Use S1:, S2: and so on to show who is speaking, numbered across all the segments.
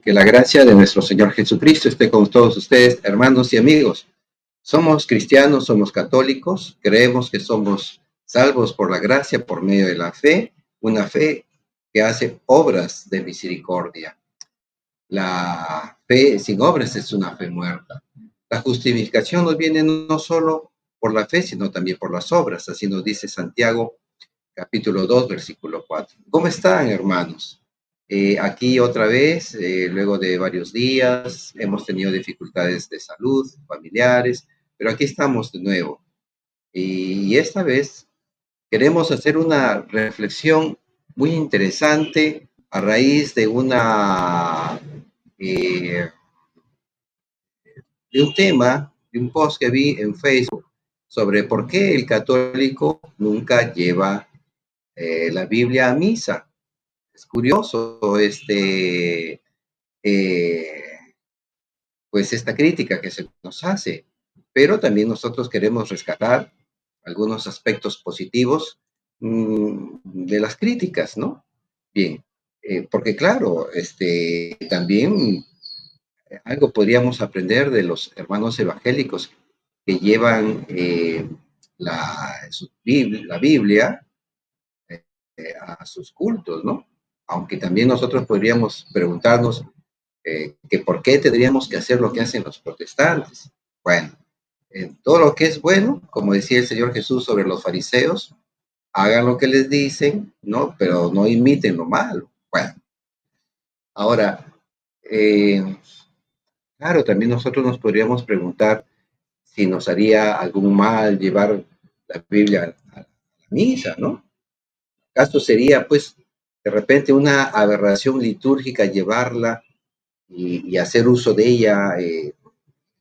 S1: Que la gracia de nuestro Señor Jesucristo esté con todos ustedes, hermanos y amigos. Somos cristianos, somos católicos, creemos que somos salvos por la gracia, por medio de la fe, una fe que hace obras de misericordia. La fe sin obras es una fe muerta. La justificación nos viene no solo por la fe, sino también por las obras. Así nos dice Santiago, capítulo 2, versículo 4. ¿Cómo están, hermanos? Aquí otra vez, luego de varios días, hemos tenido dificultades de salud, familiares, pero aquí estamos de nuevo. Y esta vez queremos hacer una reflexión muy interesante a raíz eh, de un tema, de un post que vi en Facebook sobre por qué el católico nunca lleva la Biblia a misa. Es curioso eh, pues esta crítica que se nos hace, pero también nosotros queremos rescatar algunos aspectos positivos de las críticas, ¿no? Bien, porque claro, también algo podríamos aprender de los hermanos evangélicos que llevan la Biblia a sus cultos, ¿no? Aunque también nosotros podríamos preguntarnos que por qué tendríamos que hacer lo que hacen los protestantes. Bueno, todo lo que es bueno, como decía el Señor Jesús sobre los fariseos, hagan lo que les dicen, ¿no? Pero no imiten lo malo. Bueno, ahora, claro, también nosotros nos podríamos preguntar si nos haría algún mal llevar la Biblia a la misa, ¿no? ¿Acaso sería, pues, de repente una aberración litúrgica llevarla y hacer uso de ella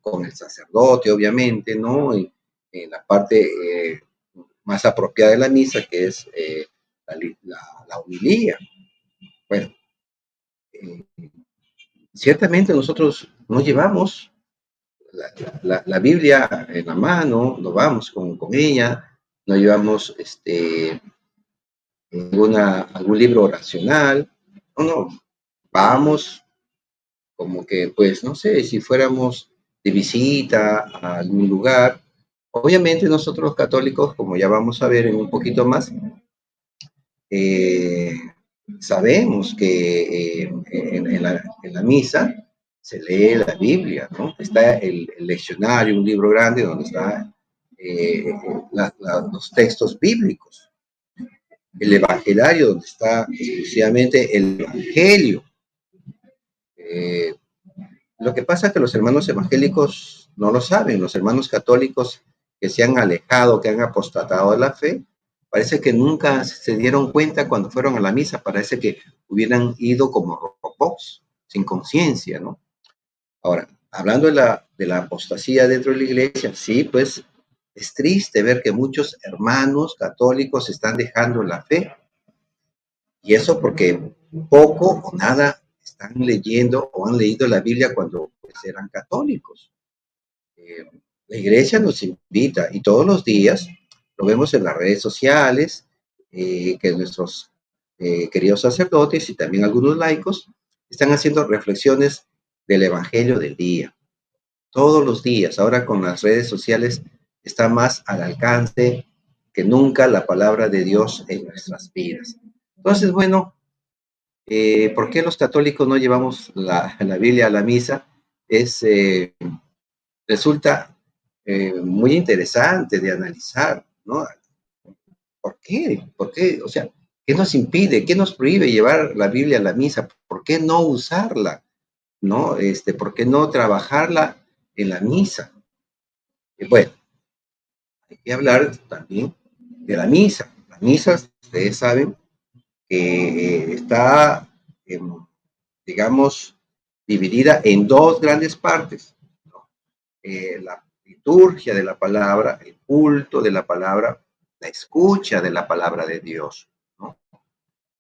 S1: con el sacerdote, obviamente, ¿no? Y en la parte más apropiada de la misa, que es la homilía. Bueno, eh, ciertamente nosotros no llevamos la Biblia en la mano, no vamos con ella, no llevamos algún libro oracional, no, vamos como que, pues, no sé, si fuéramos de visita a algún lugar. Obviamente nosotros los católicos, como ya vamos a ver en un poquito más, eh, sabemos que en la misa se lee la Biblia, ¿no? Está el leccionario, un libro grande donde está los textos bíblicos, el evangelario donde está exclusivamente el evangelio. Eh, Lo que pasa es que los hermanos evangélicos no lo saben, los hermanos católicos que se han alejado, que han apostatado de la fe, parece que nunca se dieron cuenta cuando fueron a la misa, parece que hubieran ido como robots, sin conciencia, ¿no? Ahora, hablando de la apostasía dentro de la iglesia, sí, pues es triste ver que muchos hermanos católicos están dejando la fe, y eso porque poco o nada están leyendo o han leído la Biblia cuando pues, eran católicos. Eh, la iglesia nos invita y todos los días lo vemos en las redes sociales, que nuestros queridos sacerdotes y también algunos laicos están haciendo reflexiones del Evangelio del día. Todos los días, ahora con las redes sociales, está más al alcance que nunca la palabra de Dios en nuestras vidas. Entonces, bueno, ¿por qué los católicos no llevamos la Biblia a la misa? Resulta muy interesante de analizar, ¿no? ¿Por qué? ¿Por qué? O sea, ¿qué nos impide? ¿Qué nos prohíbe llevar la Biblia a la misa? ¿Por qué no usarla? ¿No? ¿Por qué no trabajarla en la misa? Bueno, hay que hablar también de la misa. La misa, ustedes saben que está, digamos, dividida en dos grandes partes, ¿no? La liturgia de la palabra, el culto de la palabra, la escucha de la palabra de Dios, ¿no?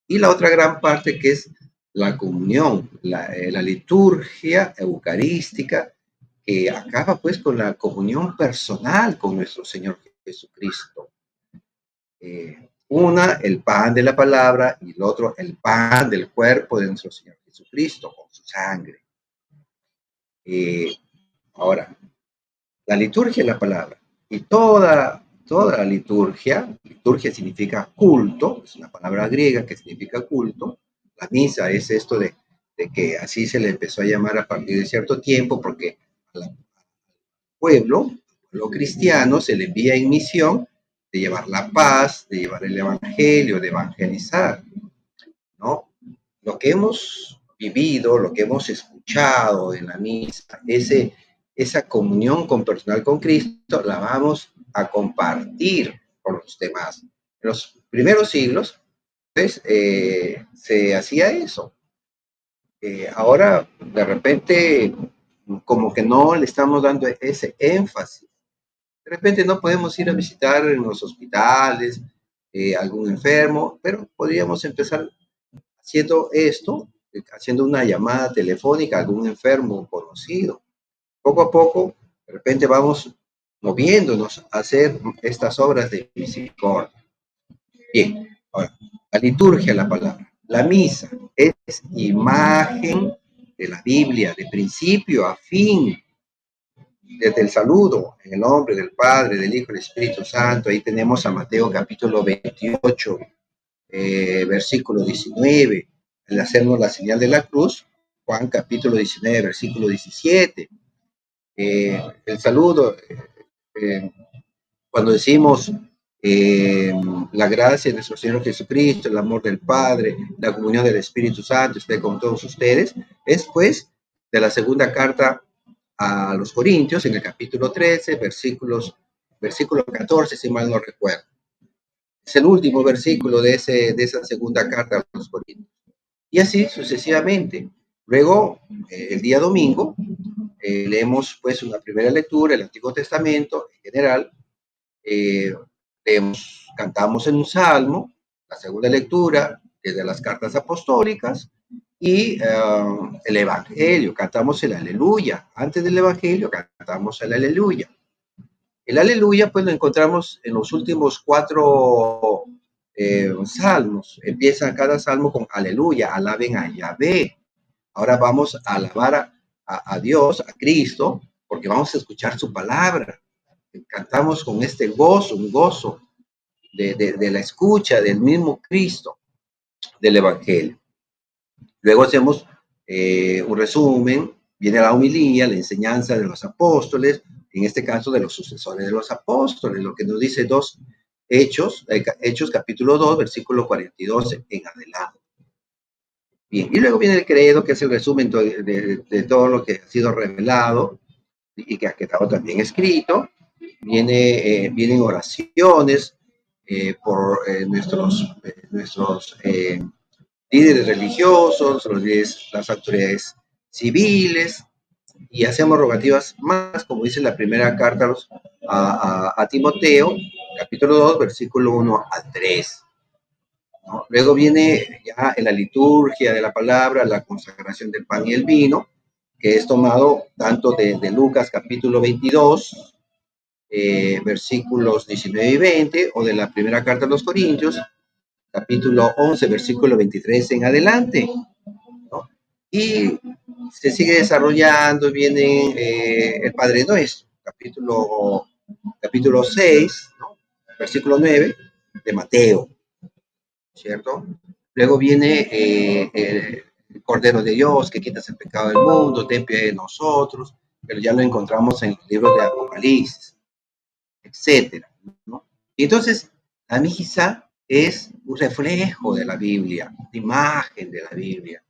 S1: Y la otra gran parte que es la comunión, la liturgia eucarística, que acaba pues con la comunión personal con nuestro Señor Jesucristo. Una, el pan de la palabra, y el otro, el pan del cuerpo de nuestro Señor Jesucristo con su sangre. Ahora, la liturgia es la palabra. Y toda la liturgia significa culto, es una palabra griega que significa culto. La misa es esto de que así se le empezó a llamar a partir de cierto tiempo, porque al pueblo cristiano se le envía en misión de llevar la paz, de llevar el evangelio, de evangelizar, ¿no? Lo que hemos vivido, lo que hemos escuchado en la misa, esa comunión con personal con Cristo, la vamos a compartir con los demás. En los primeros siglos, pues, se hacía eso. Ahora, de repente, como que no le estamos dando ese énfasis. De repente no podemos ir a visitar en los hospitales algún enfermo, pero podríamos empezar haciendo esto, haciendo una llamada telefónica a algún enfermo conocido. Poco a poco, de repente vamos moviéndonos a hacer estas obras de misericordia. Bien, ahora, la liturgia, la palabra. La misa es imagen de la Biblia, de principio a fin, desde el saludo, en el nombre del Padre, del Hijo y del Espíritu Santo. Ahí tenemos a Mateo capítulo 28, versículo 19, el hacernos la señal de la cruz. Juan capítulo 19, versículo 17. El saludo, cuando decimos la gracia de nuestro Señor Jesucristo, el amor del Padre, la comunión del Espíritu Santo esté con todos ustedes, es pues de la segunda carta a los Corintios, en el capítulo 13, versículo 14, si mal no recuerdo. Es el último versículo de esa segunda carta a los Corintios. Y así sucesivamente. Luego, el día domingo, leemos pues una primera lectura, el Antiguo Testamento en general, cantamos en un salmo, la segunda lectura desde las cartas apostólicas y el Evangelio, cantamos el Aleluya. Antes del Evangelio cantamos el Aleluya. El Aleluya pues lo encontramos en los últimos 4 salmos. Empieza cada salmo con Aleluya, alaben a Yahvé. Ahora vamos a alabar a Dios, a Cristo, porque vamos a escuchar su palabra. Cantamos con este gozo, un gozo de la escucha del mismo Cristo, del Evangelio. Luego hacemos un resumen, viene la homilía, la enseñanza de los apóstoles, en este caso de los sucesores de los apóstoles, lo que nos dice Hechos capítulo 2, versículo 42 en adelante. Bien, y luego viene el credo, que es el resumen de todo lo que ha sido revelado y que ha quedado también escrito. Vienen oraciones por nuestros líderes religiosos, las autoridades civiles, y hacemos rogativas más, como dice la primera carta a Timoteo, capítulo 2, versículo 1 al 3. ¿No? Luego viene ya en la liturgia de la palabra la consagración del pan y el vino, que es tomado tanto de Lucas capítulo 22, versículos 19 y 20, o de la primera carta a los Corintios, capítulo 11, versículo 23 en adelante, ¿no? Y se sigue desarrollando, viene el Padre Nuestro, capítulo 6, ¿no? Versículo 9 de Mateo, ¿cierto? Luego viene el Cordero de Dios que quitas el pecado del mundo, ten piedad de nosotros, pero ya lo encontramos en el libro de Apocalipsis, etcétera, ¿no? Y entonces, la misa es un reflejo de la Biblia, una imagen de la Biblia.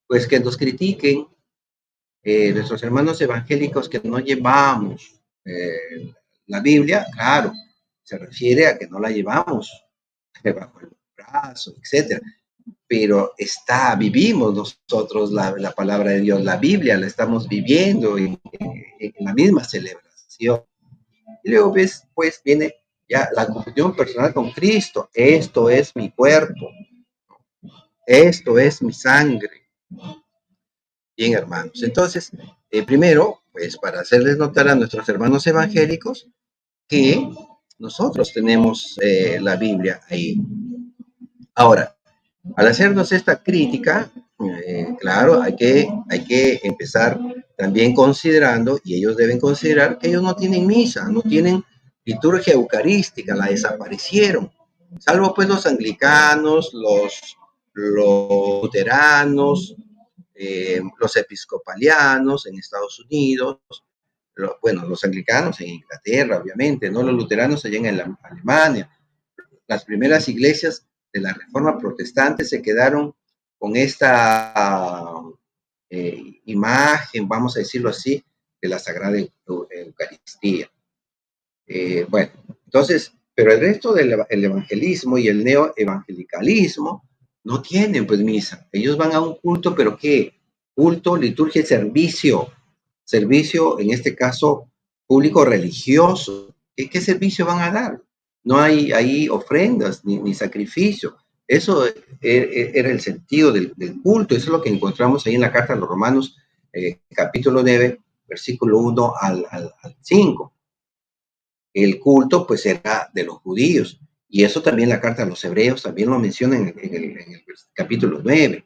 S1: Pues que nos critiquen nuestros hermanos evangélicos que no llevamos la Biblia, claro, se refiere a que no la llevamos bajo el brazo, etcétera. Pero vivimos nosotros la palabra de Dios, la Biblia la estamos viviendo en la misma celebración. Y luego pues viene ya la comunión personal con Cristo. Esto es mi cuerpo, esto es mi sangre. Bien, hermanos. Entonces, primero, pues para hacerles notar a nuestros hermanos evangélicos que nosotros tenemos la Biblia ahí. Ahora, al hacernos esta crítica, Claro, hay que empezar también considerando, y ellos deben considerar que ellos no tienen misa, no tienen liturgia eucarística, la desaparecieron, salvo pues los anglicanos, los luteranos, los episcopalianos en Estados Unidos, bueno, los anglicanos en Inglaterra, obviamente, no los luteranos allá en Alemania. Las primeras iglesias de la Reforma Protestante se quedaron con esta imagen, vamos a decirlo así, de la Sagrada Eucaristía. Bueno, entonces, pero el resto del evangelismo y el neoevangelicalismo no tienen pues misa. Ellos van a un culto, pero ¿qué? Culto, liturgia y servicio. Servicio, en este caso, público religioso. ¿Qué servicio van a dar? No hay ahí ofrendas ni sacrificio. Eso era el sentido del culto. Eso es lo que encontramos ahí en la carta a los Romanos, capítulo 9, versículo 1 al 5. El culto pues era de los judíos. Y eso también la carta a los hebreos también lo menciona en el capítulo 9.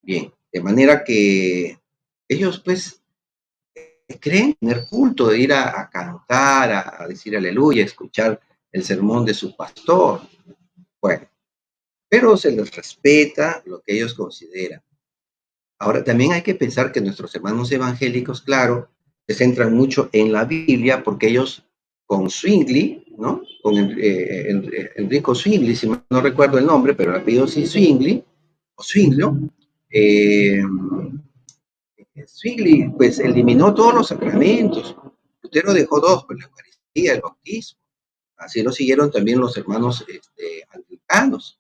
S1: Bien, de manera que ellos pues creen tener culto, de ir a cantar, a decir aleluya, a escuchar el sermón de su pastor. Bueno, pero se les respeta lo que ellos consideran. Ahora, también hay que pensar que nuestros hermanos evangélicos, claro, se centran mucho en la Biblia porque ellos con Zwingli, ¿no? Con Enrico Zwingli, si no recuerdo el nombre, pero el apellido sí Zwingli, o Zwinglio, eh, Zwingli pues eliminó todos los sacramentos. Lutero dejó dos, pues la Eucaristía, el bautismo. Así lo siguieron también los hermanos anglicanos.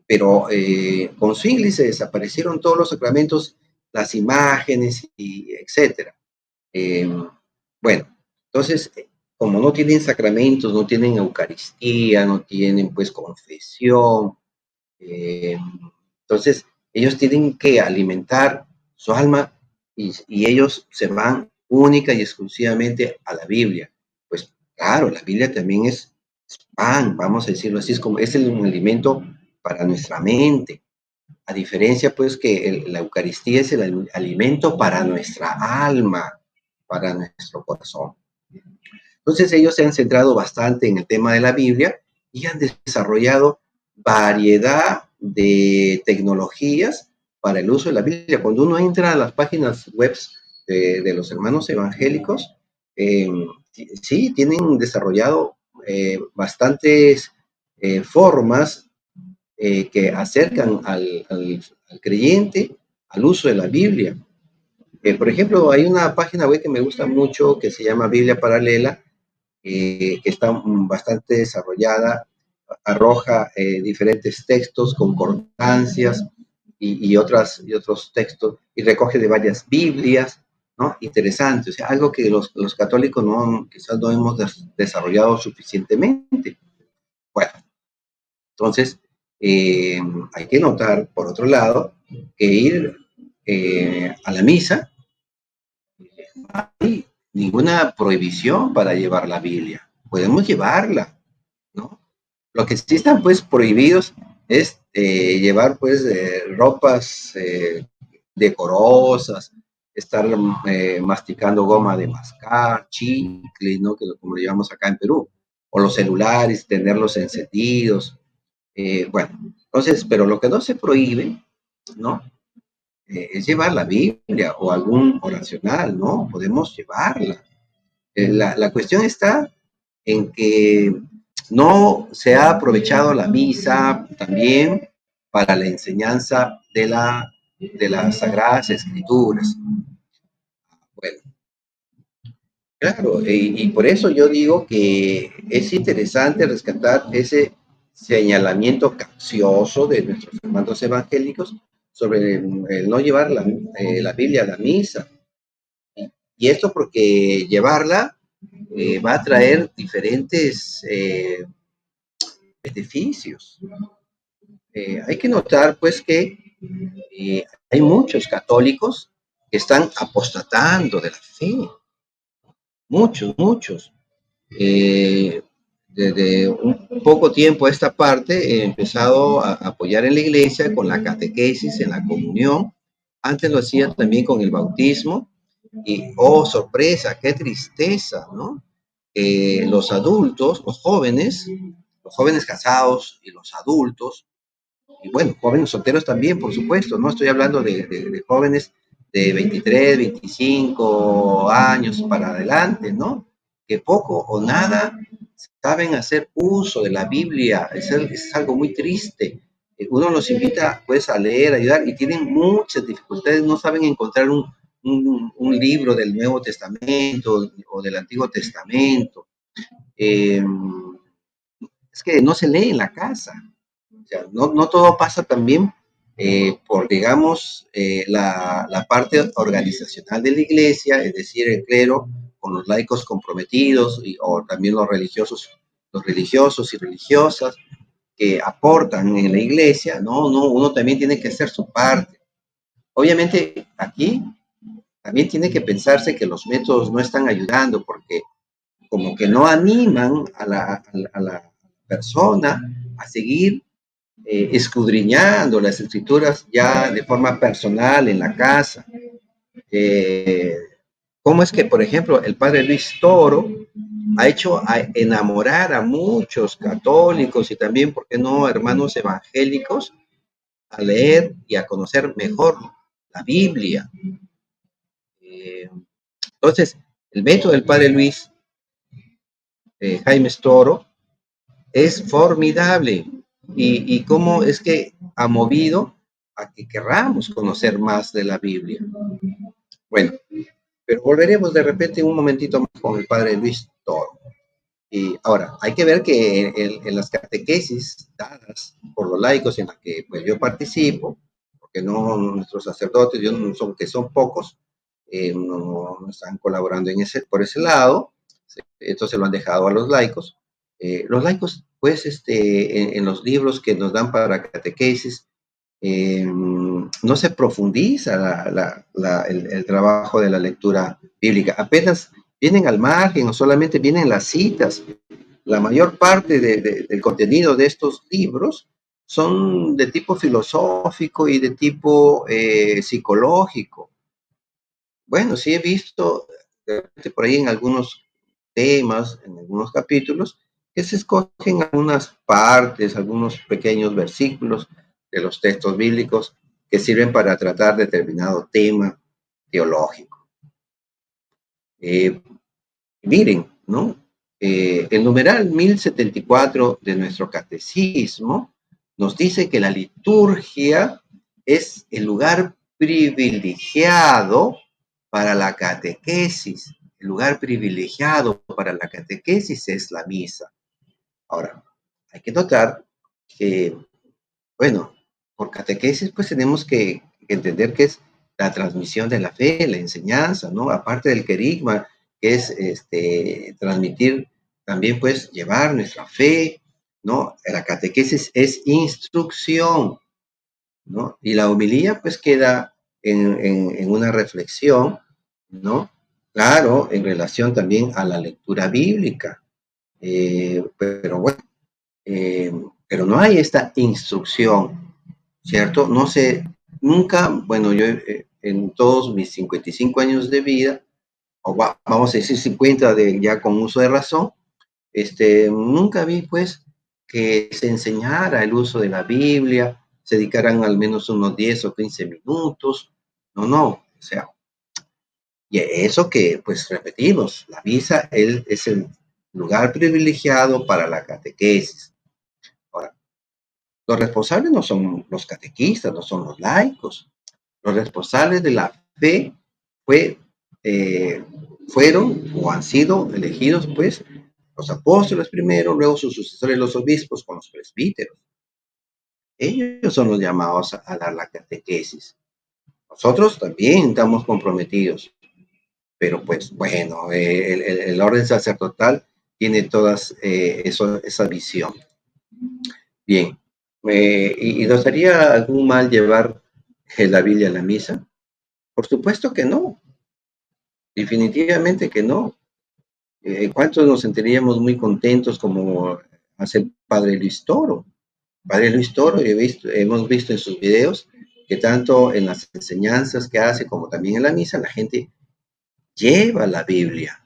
S1: Pero con Zwingli se desaparecieron todos los sacramentos, las imágenes, y etcétera. Eh, bueno, entonces, como no tienen sacramentos, no tienen Eucaristía, no tienen pues confesión, eh, entonces ellos tienen que alimentar su alma y ellos se van única y exclusivamente a la Biblia. Pues claro, la Biblia también es pan, vamos a decirlo así, es un alimento para nuestra mente. A diferencia, pues, que la Eucaristía es el alimento para nuestra alma, para nuestro corazón. Entonces, ellos se han centrado bastante en el tema de la Biblia y han desarrollado variedad de tecnologías para el uso de la Biblia. Cuando uno entra a las páginas web de los hermanos evangélicos, eh, sí, tienen desarrollado bastantes formas que acercan al creyente al uso de la Biblia. Por ejemplo, hay una página web que me gusta mucho que se llama Biblia Paralela, que está bastante desarrollada, arroja diferentes textos, concordancias y otros textos, y recoge de varias Biblias, ¿no? Interesante, o sea, algo que los católicos quizás no hemos desarrollado suficientemente. Bueno, entonces, hay que notar, por otro lado, que ir a la misa, no hay ninguna prohibición para llevar la Biblia. Podemos llevarla, ¿no? Lo que sí están, pues, prohibidos es llevar, pues, ropas decorosas, estar masticando goma de mascar, chicle, ¿no? Como lo llevamos acá en Perú, o los celulares, tenerlos encendidos, bueno, entonces, pero lo que no se prohíbe, ¿no? Es llevar la Biblia o algún oracional, ¿no? Podemos llevarla. La cuestión está en que no se ha aprovechado la misa también para la enseñanza de las Sagradas Escrituras. Bueno, claro, y por eso yo digo que es interesante rescatar ese señalamiento capcioso de nuestros hermanos evangélicos sobre el no llevar la Biblia a la misa. Y esto porque llevarla va a traer diferentes beneficios. Hay que notar, pues, que hay muchos católicos que están apostatando de la fe. Muchos, muchos. Eh, desde un poco tiempo a esta parte he empezado a apoyar en la iglesia con la catequesis, en la comunión. Antes lo hacía también con el bautismo y, oh, sorpresa, qué tristeza, ¿no? Los adultos, los jóvenes casados y los adultos, y bueno, jóvenes solteros también, por supuesto, no estoy hablando de jóvenes de 23, 25 años para adelante, ¿no? Que poco o nada saben hacer uso de la Biblia, es algo muy triste. Uno los invita pues a leer, a ayudar, y tienen muchas dificultades, no saben encontrar un libro del Nuevo Testamento o del Antiguo Testamento. Eh, es que no se lee en la casa. O sea, no todo pasa también por, digamos, la parte organizacional de la iglesia, es decir, el clero, con los laicos comprometidos, o también los religiosos y religiosas que aportan en la iglesia, no, uno también tiene que hacer su parte. Obviamente, aquí también tiene que pensarse que los métodos no están ayudando, porque como que no animan a la persona a seguir escudriñando las escrituras ya de forma personal en la casa. Eh, ¿Cómo es que, por ejemplo, el padre Luis Toro ha hecho a enamorar a muchos católicos y también, ¿por qué no, hermanos evangélicos, a leer y a conocer mejor la Biblia? Entonces, el método del padre Luis Jaime Toro es formidable. Y cómo es que ha movido a que querramos conocer más de la Biblia. Bueno, pero volveremos de repente un momentito más con el padre Luis Toro. Y ahora, hay que ver que en las catequesis dadas por los laicos en las que pues, yo participo, porque no nuestros sacerdotes, yo no son, que son pocos, no están colaborando por ese lado, entonces lo han dejado a los laicos. Los laicos, pues, en los libros que nos dan para catequesis, no se profundiza el trabajo de la lectura bíblica. Apenas vienen al margen o solamente vienen las citas. La mayor parte del contenido de estos libros son de tipo filosófico y de tipo psicológico. Bueno, sí he visto por ahí en algunos temas, en algunos capítulos, que se escogen algunas partes, algunos pequeños versículos de los textos bíblicos que sirven para tratar determinado tema teológico. Miren, ¿no? El numeral 1074 de nuestro catecismo nos dice que la liturgia es el lugar privilegiado para la catequesis. El lugar privilegiado para la catequesis es la misa. Ahora, hay que notar que, bueno, por catequesis pues tenemos que entender que es la transmisión de la fe, la enseñanza, ¿no? Aparte del querigma, que es transmitir también pues llevar nuestra fe, ¿no? La catequesis es instrucción, ¿no? Y la homilía pues queda en una reflexión, ¿no? Claro, en relación también a la lectura bíblica. Pero bueno, pero no hay esta instrucción, ¿cierto? No sé, nunca, bueno, yo en todos mis 55 años de vida, vamos a decir 50 ya con uso de razón, nunca vi pues que se enseñara el uso de la Biblia, se dedicaran al menos unos 10 o 15 minutos, no, o sea, y eso que pues repetimos, la misa es el lugar privilegiado para la catequesis. Ahora, los responsables no son los catequistas, no son los laicos. Los responsables de la fe fue, eh, fueron o han sido elegidos, pues, los apóstoles primero, luego sus sucesores, los obispos, con los presbíteros. Ellos son los llamados a dar la catequesis. Nosotros también estamos comprometidos, pero pues bueno, el orden sacerdotal tiene todas esa visión. Bien, ¿y nos haría algún mal llevar la Biblia a la misa? Por supuesto que no, definitivamente que no. ¿Cuántos nos sentiríamos muy contentos como hace el padre Luis Toro? Padre Luis Toro, hemos visto en sus videos que tanto en las enseñanzas que hace como también en la misa, la gente lleva la Biblia.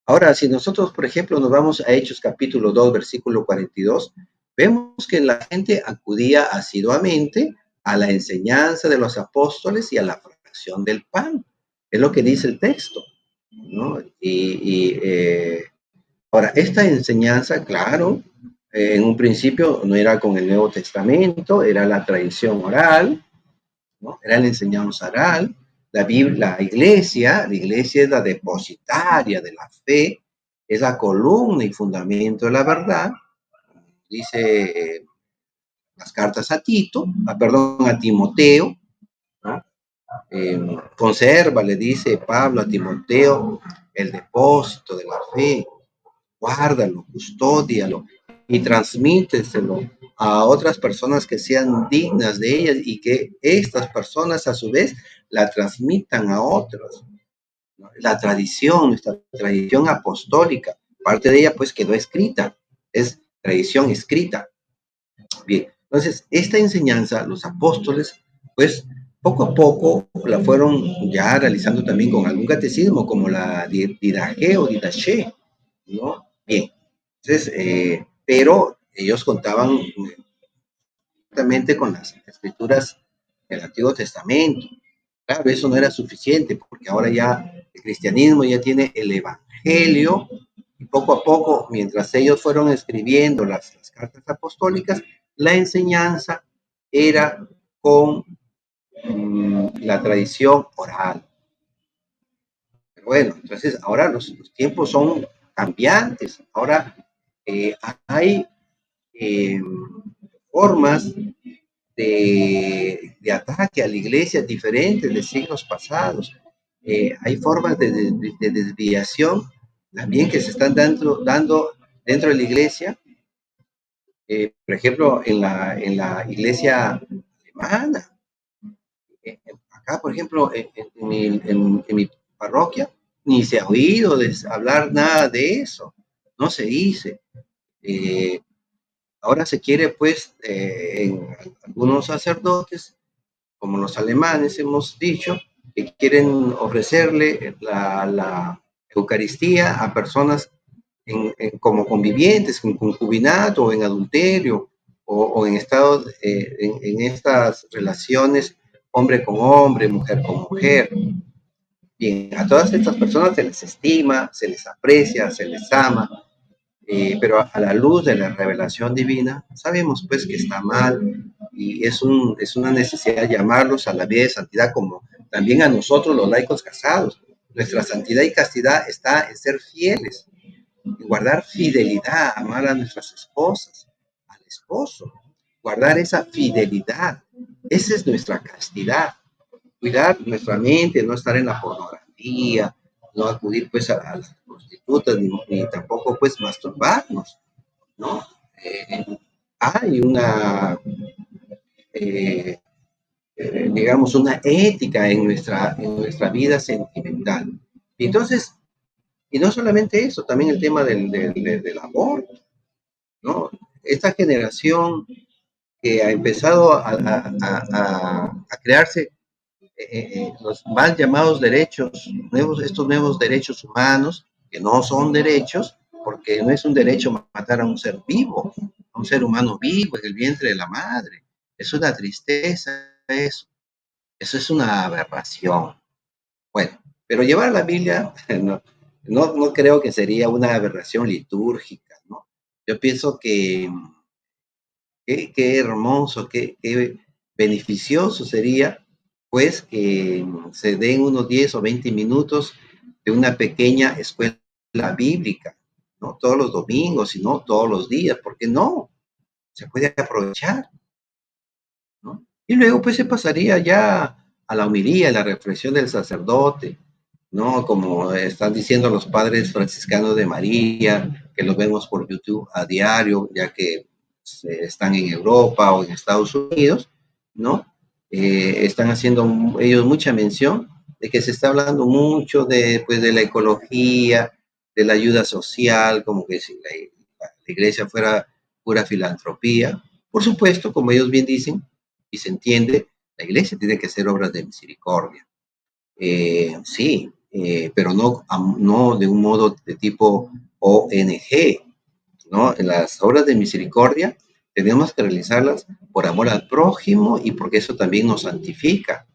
S1: Ahora, si nosotros, por ejemplo, nos vamos a Hechos capítulo 2, versículo 42, vemos que la gente acudía asiduamente a la enseñanza de los apóstoles y a la fracción del pan. Es lo que dice el texto, ¿no? Ahora, esta enseñanza, claro, en un principio no era con el Nuevo Testamento, era la tradición oral, ¿no? Era la enseñanza oral. La iglesia es la depositaria de la fe, es la columna y fundamento de la verdad. Dice las cartas a Tito, perdón, a Timoteo, ¿no? Conserva, le dice Pablo a Timoteo, el depósito de la fe, guárdalo, custódialo y transmíteselo a otras personas que sean dignas de ellas y que estas personas a su vez la transmitan a otros. La tradición, nuestra tradición apostólica, parte de ella pues quedó escrita, es tradición escrita. Bien, entonces esta enseñanza, los apóstoles, pues poco a poco la fueron ya realizando también con algún catecismo, como la Didache o Didache, ¿no? Bien, entonces, pero ellos contaban justamente con las escrituras del Antiguo Testamento. Claro, eso no era suficiente, porque ahora ya el cristianismo ya tiene el Evangelio, y poco a poco, mientras ellos fueron escribiendo las cartas apostólicas, la enseñanza era con la tradición oral. Pero bueno, entonces ahora los tiempos son cambiantes, ahora hay eh, formas de ataque a la iglesia diferentes de siglos pasados. Hay formas de desviación también que se están dando dentro de la iglesia. Por ejemplo, en la iglesia alemana. Acá, por ejemplo, en mi parroquia, ni se ha oído hablar nada de eso. No se dice. Eh, Ahora se quiere, pues, en algunos sacerdotes, como los alemanes hemos dicho, que quieren ofrecerle la Eucaristía a personas como convivientes, en concubinato o en adulterio, o en estado, en estas relaciones hombre con hombre, mujer con mujer. Bien, a todas estas personas se les estima, se les aprecia, se les ama, pero a la luz de la revelación divina, sabemos pues que está mal y es una necesidad llamarlos a la vida de santidad, como también a nosotros los laicos casados. Nuestra santidad y castidad está en ser fieles, en guardar fidelidad, amar a nuestras esposas, al esposo, guardar esa fidelidad. Esa es nuestra castidad. Cuidar nuestra mente, no estar en la pornografía, no acudir pues a las prostitutas, ni tampoco pues masturbarnos, ¿no? Hay eh, digamos, una ética en nuestra vida sentimental. Y entonces, y no solamente eso, también el tema del aborto, ¿no? Esta generación que ha empezado a crearse los mal llamados derechos, estos nuevos derechos humanos, que no son derechos, porque no es un derecho matar a un ser vivo, a un ser humano vivo en el vientre de la madre. Es una tristeza eso. Eso es una aberración. Bueno, pero llevar la Biblia no creo que sería una aberración litúrgica, ¿no? Yo pienso que qué hermoso, qué beneficioso sería, pues, que se den unos 10 o 20 minutos de una pequeña escuela bíblica, ¿no? Todos los domingos y no todos los días, ¿por qué no? Se puede aprovechar, ¿no? Y luego, pues, se pasaría ya a la homilía, a la reflexión del sacerdote, ¿no? Como están diciendo los padres franciscanos de María, que los vemos por YouTube a diario, ya que están en Europa o en Estados Unidos, ¿no? Están haciendo ellos mucha mención de que se está hablando mucho de, pues, de la ecología, de la ayuda social, como que si la iglesia fuera pura filantropía. Por supuesto, como ellos bien dicen, y se entiende, la iglesia tiene que hacer obras de misericordia. Sí, pero no de un modo de tipo ONG, ¿no? Las obras de misericordia tenemos que realizarlas por amor al prójimo y porque eso también nos santifica,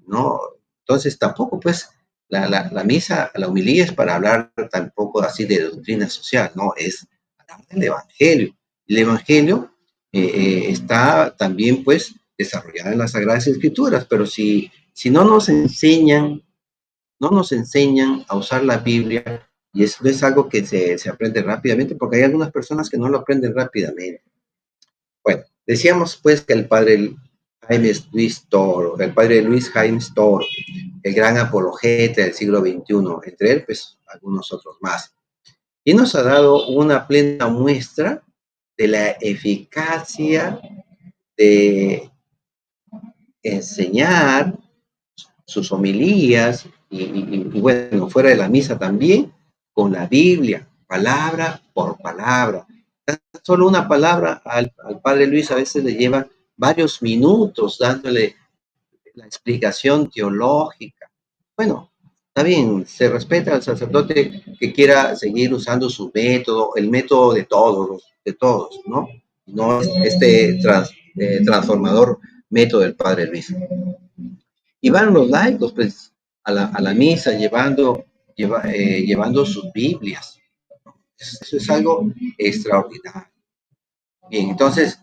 S1: ¿no? Entonces tampoco, pues, la misa, la homilía es para hablar tampoco así de doctrina social, no, es hablar del Evangelio. El Evangelio está también, pues, desarrollado en las Sagradas Escrituras, pero si no nos enseñan a usar la Biblia, y eso es algo que se aprende rápidamente, porque hay algunas personas que no lo aprenden rápidamente. Bueno, decíamos pues que el padre Luis Jaime Toro, el gran apologeta del siglo XXI, entre él pues algunos otros más, y nos ha dado una plena muestra de la eficacia de enseñar sus homilías y bueno, fuera de la misa también, con la Biblia, palabra por palabra. Solo una palabra al padre Luis a veces le lleva varios minutos dándole la explicación teológica. Bueno, está bien, se respeta al sacerdote que quiera seguir usando su método, el método de todos, ¿no? No este transformador método del padre Luis. Y van los laicos, pues, a la misa llevando sus Biblias. Eso es algo extraordinario. Bien, entonces,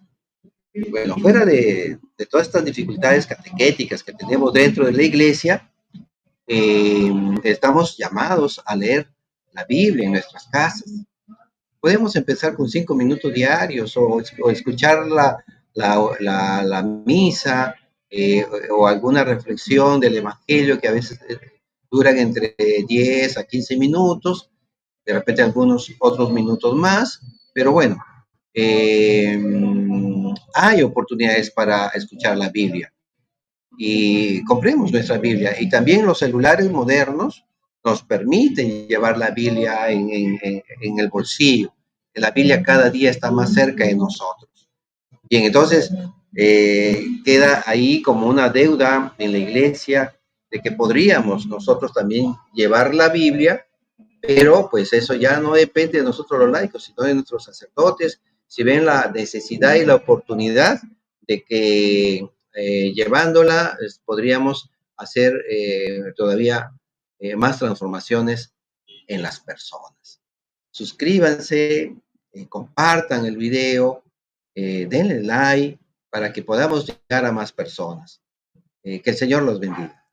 S1: bueno, fuera de todas estas dificultades catequéticas que tenemos dentro de la iglesia, estamos llamados a leer la Biblia en nuestras casas. Podemos empezar con 5 minutos diarios o escuchar la misa o alguna reflexión del Evangelio que a veces duran entre 10 a 15 minutos, de repente algunos otros minutos más, pero bueno, eh, hay oportunidades para escuchar la Biblia y compremos nuestra Biblia. Y también los celulares modernos nos permiten llevar la Biblia en el bolsillo. La Biblia cada día está más cerca de nosotros. Bien, entonces queda ahí como una deuda en la iglesia de que podríamos nosotros también llevar la Biblia, pero pues eso ya no depende de nosotros los laicos, sino de nuestros sacerdotes, si ven la necesidad y la oportunidad de que llevándola podríamos hacer todavía más transformaciones en las personas. Suscríbanse, compartan el video, denle like para que podamos llegar a más personas. Que el Señor los bendiga.